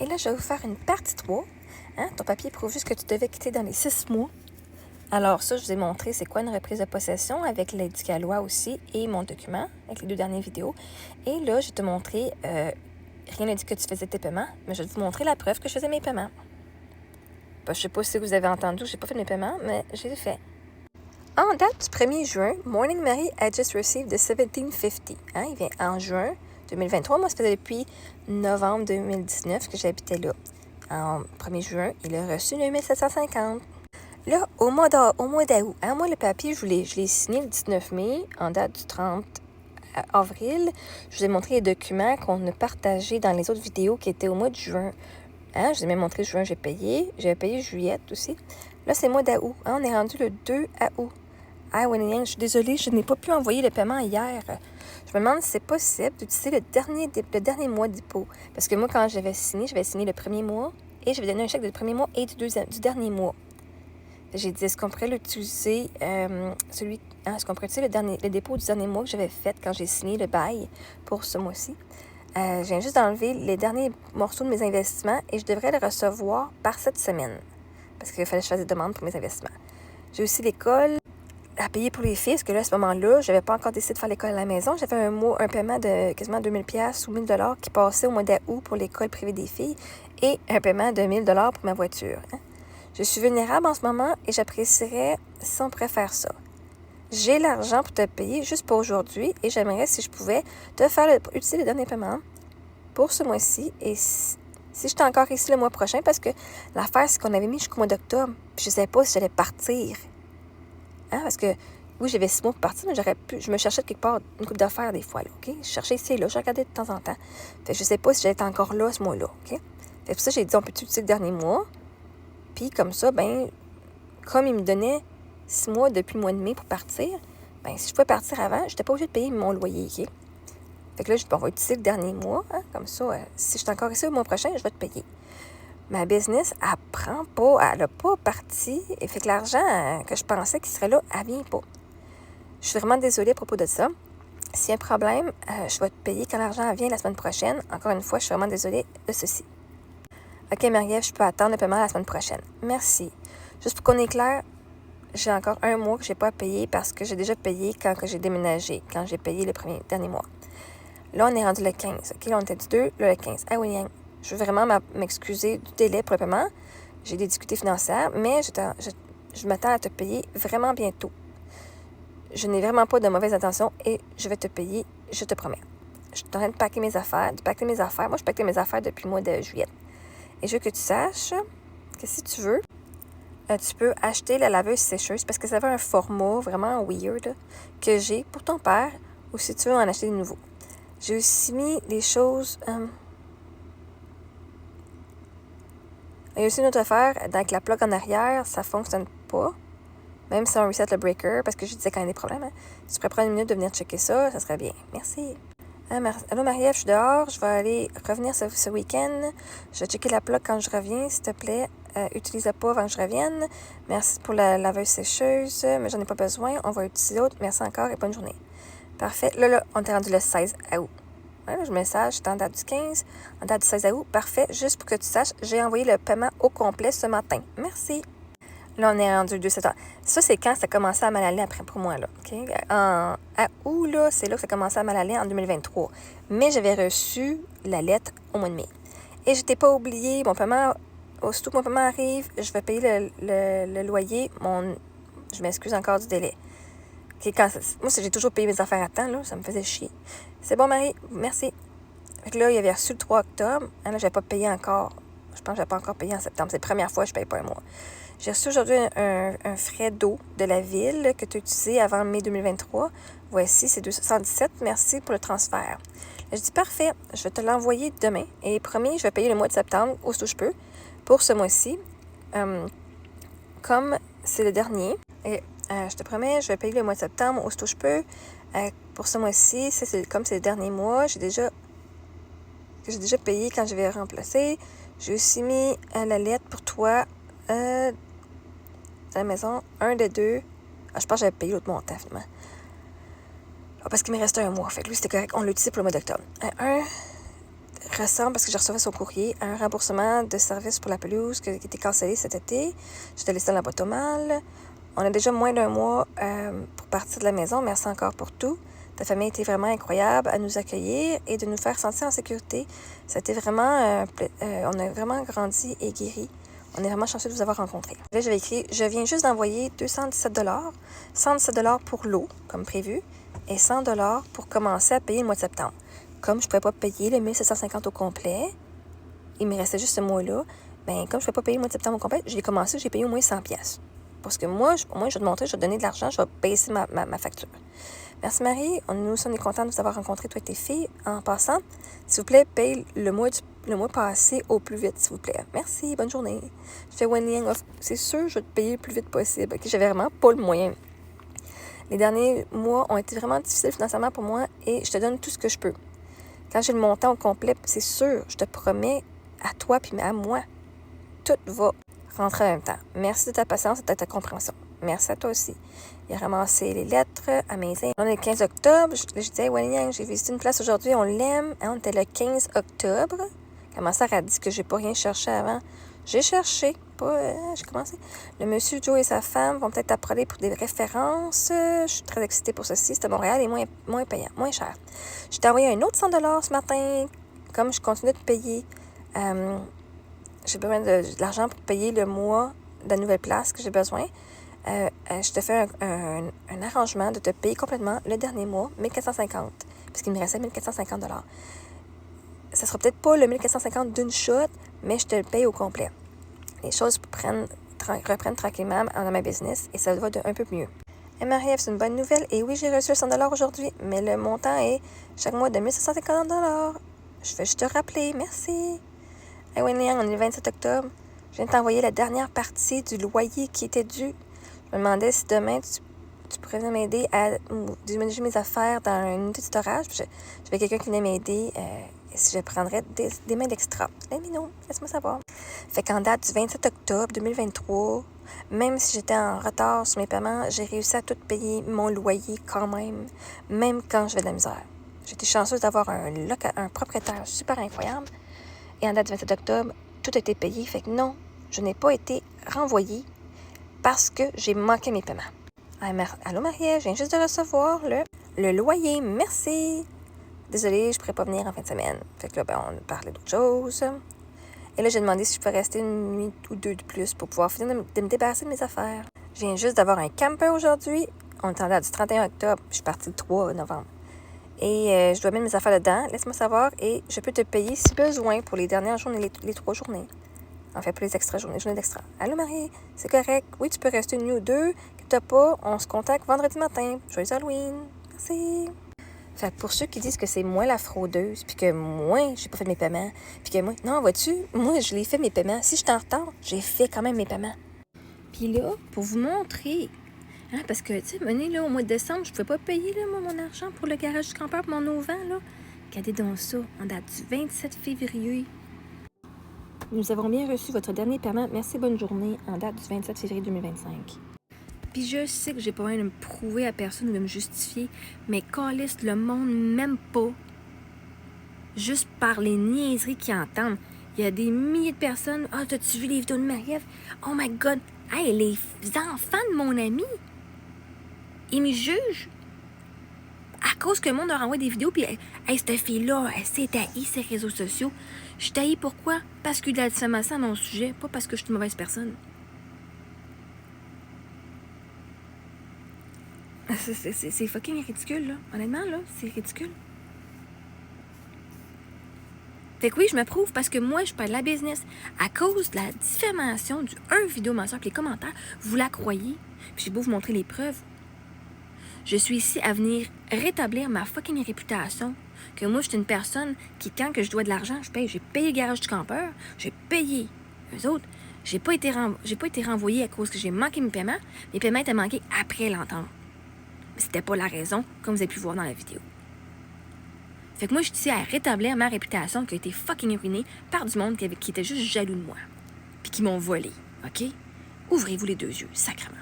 Et là, je vais vous faire une partie 3. Ton papier prouve juste que tu devais quitter dans les 6 mois. Alors ça, je vous ai montré c'est quoi une reprise de possession avec l'Éducalois aussi et mon document avec les 2 dernières vidéos. Et là, je vais te montrer, rien ne dit que tu faisais tes paiements, mais je vais vous montrer la preuve que je faisais mes paiements. Je ne sais pas si vous avez entendu, je n'ai pas fait mes paiements, mais je les ai faits. En date du 1er juin, Morning Mary a just received the 1750. Il vient en juin 2023. Moi, ça faisait depuis novembre 2019 que j'habitais là. En 1er juin, il a reçu le 1750. Là, au mois d'août, moi, le papier, je l'ai signé le 19 mai, en date du 30 avril. Je vous ai montré les documents qu'on a partagés dans les autres vidéos qui étaient au mois de juin. Je vous ai même montré juin, j'ai payé. J'avais payé juillet aussi. Là, c'est le mois d'août. On est rendu le 2 août. Je suis désolée, je n'ai pas pu envoyer le paiement hier. Je me demande si c'est possible d'utiliser le dernier mois de dépôt. Parce que moi, quand j'avais signé le premier mois et je vais donner un chèque du premier mois et du dernier mois. J'ai dit, est-ce qu'on pourrait l'utiliser, est-ce qu'on pourrait utiliser le dépôt du dernier mois que j'avais fait quand j'ai signé le bail pour ce mois-ci? Je viens juste d'enlever les derniers morceaux de mes investissements et je devrais le recevoir par cette semaine. Parce qu'il fallait que je fasse des demandes pour mes investissements. J'ai aussi l'école à payer pour les filles, parce que là, à ce moment-là, je n'avais pas encore décidé de faire l'école à la maison. J'avais un paiement de quasiment 2000$ ou 1000$ qui passait au mois d'août pour l'école privée des filles et un paiement de 1000$ pour ma voiture. Je suis vulnérable en ce moment et j'apprécierais si on pourrait faire ça. J'ai l'argent pour te payer juste pour aujourd'hui et j'aimerais, si je pouvais, te faire utiliser le dernier paiement pour ce mois-ci et si j'étais encore ici le mois prochain, parce que l'affaire, c'est qu'on avait mis jusqu'au mois d'octobre, puis je ne savais pas si j'allais partir. Parce que, oui, j'avais 6 mois pour partir, mais je me cherchais de quelque part une couple d'affaires des fois, là, OK? Je cherchais ici et là, je regardais de temps en temps. Fait que je ne sais pas si j'allais être encore là ce mois-là, OK? Fait que pour ça, j'ai dit, on peut utiliser le dernier mois. Puis comme ça, comme il me donnait 6 mois depuis le mois de mai pour partir, si je pouvais partir avant, je n'étais pas obligée de payer mon loyer, OK? Fait que là, on va utiliser le dernier mois, comme ça, si je suis encore ici le mois prochain, je vais te payer. Ma business, elle n'a pas parti. Et fait que l'argent que je pensais qu'il serait là, elle vient pas. Je suis vraiment désolée à propos de ça. S'il y a un problème, je vais te payer quand l'argent vient la semaine prochaine. Encore une fois, je suis vraiment désolée de ceci. OK, Marie-Ève, je peux attendre le paiement la semaine prochaine. Merci. Juste pour qu'on est clair, j'ai encore un mois que je n'ai pas à payer parce que j'ai déjà payé quand j'ai déménagé, quand j'ai payé le dernier mois. Là, on est rendu le 15. OK, là, on était du 2, là, le 15. Je veux vraiment m'excuser du délai pour le paiement. J'ai des difficultés financières, mais je m'attends à te payer vraiment bientôt. Je n'ai vraiment pas de mauvaises intentions et je vais te payer, je te promets. Je suis en train de packer mes affaires. Moi, je packais mes affaires depuis le mois de juillet. Et je veux que tu saches que si tu veux, tu peux acheter la laveuse sécheuse parce que ça avait un format vraiment weird que j'ai pour ton père ou si tu veux en acheter de nouveau. J'ai aussi mis des choses... Il y a aussi une autre affaire, avec la plug en arrière, ça ne fonctionne pas. Même si on reset le breaker, parce que je disais quand il y a des problèmes. Si tu pourrais prendre une minute de venir checker ça, ça serait bien. Merci. Allô Marie-Ève, je suis dehors. Je vais aller revenir ce week-end. Je vais checker la plug quand je reviens, s'il te plaît. Utilise-la pas avant que je revienne. Merci pour la laveuse sécheuse, mais j'en ai pas besoin. On va utiliser l'autre. Merci encore et bonne journée. Parfait. Là, on est rendu le 16 août. Là, je message, c'est en date du 15, en date du 16 août. Parfait. Juste pour que tu saches, j'ai envoyé le paiement au complet ce matin. Merci. Là, on est rendu le 2 septembre. Ça, c'est quand ça a commencé à mal aller après pour moi, là. OK? À août, là, c'est là que ça a commencé à mal aller en 2023. Mais j'avais reçu la lettre au mois de mai. Et je n'étais pas oublié. Mon paiement, aussitôt que mon paiement arrive, je vais payer le loyer. Je m'excuse encore du délai. Okay, moi, j'ai toujours payé mes affaires à temps, là. Ça me faisait chier. C'est bon, Marie. Merci. Fait que là, il avait reçu le 3 octobre. Là, je n'avais pas payé encore. Je pense que je n'avais pas encore payé en septembre. C'est la première fois que je ne paye pas un mois. J'ai reçu aujourd'hui un frais d'eau de la ville que tu as utilisé avant mai 2023. Voici, c'est 217. Merci pour le transfert. Là, je dis parfait, je vais te l'envoyer demain. Et promis, je vais payer le mois de septembre, aussitôt que je peux, pour ce mois-ci. Comme c'est le dernier, et, je te promets, je vais payer le mois de septembre, aussitôt que je peux. Pour ce mois-ci, comme c'est le dernier mois, j'ai déjà payé quand je vais remplacer. J'ai aussi mis la lettre pour toi à la maison, un des deux. Je pense que j'avais payé l'autre montant, finalement. Parce qu'il me restait un mois. Fait que lui, c'était correct. On l'utilise pour le mois d'octobre. ressemble, parce que j'ai reçu son courrier, à un remboursement de service pour la pelouse qui était cancellé cet été. J'étais laissée dans la boîte aux mal. On a déjà moins d'un mois pour partir de la maison. Merci encore pour tout. Ta famille était vraiment incroyable à nous accueillir et de nous faire sentir en sécurité. C'était vraiment... on a vraiment grandi et guéri. On est vraiment chanceux de vous avoir rencontrés. Là, j'avais écrit, je viens juste d'envoyer 217 $, 117 $ pour l'eau, comme prévu, et 100 $ pour commencer à payer le mois de septembre. Comme je ne pouvais pas payer le 1750 au complet, il me restait juste ce mois-là, bien, comme je ne pouvais pas payer le mois de septembre au complet, j'ai commencé, j'ai payé au moins 100 $. Parce que moi, au moins, je vais te montrer, je vais te donner de l'argent, je vais baisser ma facture. Merci Marie, nous sommes contents de vous avoir rencontré, toi et tes filles. En passant, s'il vous plaît, paye le mois passé au plus vite, s'il vous plaît. Merci, bonne journée. Je fais Wen Yang, c'est sûr, je vais te payer le plus vite possible. Okay? J'avais vraiment pas le moyen. Les derniers mois ont été vraiment difficiles financièrement pour moi et je te donne tout ce que je peux. Quand j'ai le montant au complet, c'est sûr, je te promets à toi puis à moi, tout va rentrer en même temps. Merci de ta patience et de ta compréhension. Merci à toi aussi. Il a ramassé les lettres, amazing. On est le 15 octobre. Je disais, Wen Yang, j'ai visité une place aujourd'hui, on l'aime. Hein, on était le 15 octobre. Comment ça a dit que j'ai pas rien cherché avant? J'ai cherché, j'ai commencé. Le monsieur Joe et sa femme vont peut-être t'appeler pour des références. Je suis très excitée pour ceci. C'était Montréal et moins payant, moins cher. Je t'ai envoyé un autre 100 $ ce matin. Comme je continue de payer, j'ai besoin de l'argent pour payer le mois de la nouvelle place que j'ai besoin. Je te fais un arrangement de te payer complètement le dernier mois, 1450, puisqu'il me restait 1450 $. Ça sera peut-être pas le 1450 d'une shot, mais je te le paye au complet. Les choses reprennent tranquillement dans ma business et ça va un peu mieux. Et Marie-Ève, c'est une bonne nouvelle. Et oui, j'ai reçu le 100 $ aujourd'hui, mais le montant est chaque mois de 1750 $. Je vais juste te rappeler. Merci. Hey, Wen Yang, on est le 27 octobre. Je viens de t'envoyer la dernière partie du loyer qui était dû. Je me demandais si demain, tu pourrais venir m'aider à déménager mes affaires dans une unité de storage. J'avais quelqu'un qui venait m'aider. Si je prendrais des mains d'extra. Let-me-know, laisse-moi savoir. Fait qu'en date du 27 octobre 2023, même si j'étais en retard sur mes paiements, j'ai réussi à tout payer mon loyer quand même quand j'avais de la misère. J'étais chanceuse d'avoir un propriétaire super incroyable. Et en date du 27 octobre, tout a été payé. Fait que non, je n'ai pas été renvoyée parce que j'ai manqué mes paiements. Allô Marie-Ève, je viens juste de recevoir le loyer. Merci. Désolée, je ne pourrais pas venir en fin de semaine. Fait que là, on parlait d'autre chose. Et là, j'ai demandé si je pouvais rester une nuit ou deux de plus pour pouvoir finir de me débarrasser de mes affaires. Je viens juste d'avoir un camper aujourd'hui. On est en date du 31 octobre. Je suis partie le 3 novembre. Et je dois mettre mes affaires dedans. Laisse-moi savoir. Et je peux te payer si besoin pour les dernières journées, les 3 journées. En fait, pour les extra journées d'extra. Allô Marie, c'est correct. Oui, tu peux rester une nuit ou deux. Que t'as pas, on se contacte vendredi matin. Joyeux Halloween. Merci. Fait que pour ceux qui disent que c'est moi la fraudeuse, puis que moi, j'ai pas fait mes paiements, puis que moi, non, vois-tu, moi, je l'ai fait mes paiements. Si je suis en retard, j'ai fait quand même mes paiements. Puis là, pour vous montrer, hein, parce que, tu sais, venez, là, au mois de décembre, je pouvais pas payer, là, moi, mon argent pour le garage du campeur, pour mon auvent, là. Regardez donc ça, en date du 27 février. Nous avons bien reçu votre dernier paiement. Merci, bonne journée, en date du 27 février 2025. Puis je sais que j'ai pas besoin de me prouver à personne ou de me justifier, mais calisse, le monde m'aime pas. Juste par les niaiseries qu'ils entendent. Il y a des milliers de personnes. Ah, t'as-tu vu les vidéos de Marie-Ève? Oh my God! Hey, les enfants de mon ami, ils me jugent. À cause que le monde leur envoie des vidéos, puis hey, cette fille-là, elle s'est haïe ses réseaux sociaux. Je suis haïe pourquoi? Parce qu'il y a de la diffamation à mon sujet, pas parce que je suis une mauvaise personne. C'est fucking ridicule, là. Honnêtement, là, c'est ridicule. Fait que oui, je me prouve parce que moi, je parle de la business. À cause de la diffamation du vidéo mensuel et les commentaires, vous la croyez. Puis j'ai beau vous montrer les preuves. Je suis ici à venir rétablir ma fucking réputation. Que moi, je suis une personne qui, quand que je dois de l'argent, je paye. J'ai payé le garage du campeur. J'ai payé. Eux autres, j'ai pas été renvoyée à cause que j'ai manqué mes paiements. Mes paiements étaient manqués après l'entente. Mais c'était pas la raison, comme vous avez pu voir dans la vidéo. Fait que moi, je suis ici à rétablir ma réputation qui a été fucking ruinée par du monde qui était juste jaloux de moi. Puis qui m'ont volé, OK? Ouvrez-vous les deux yeux, sacrément.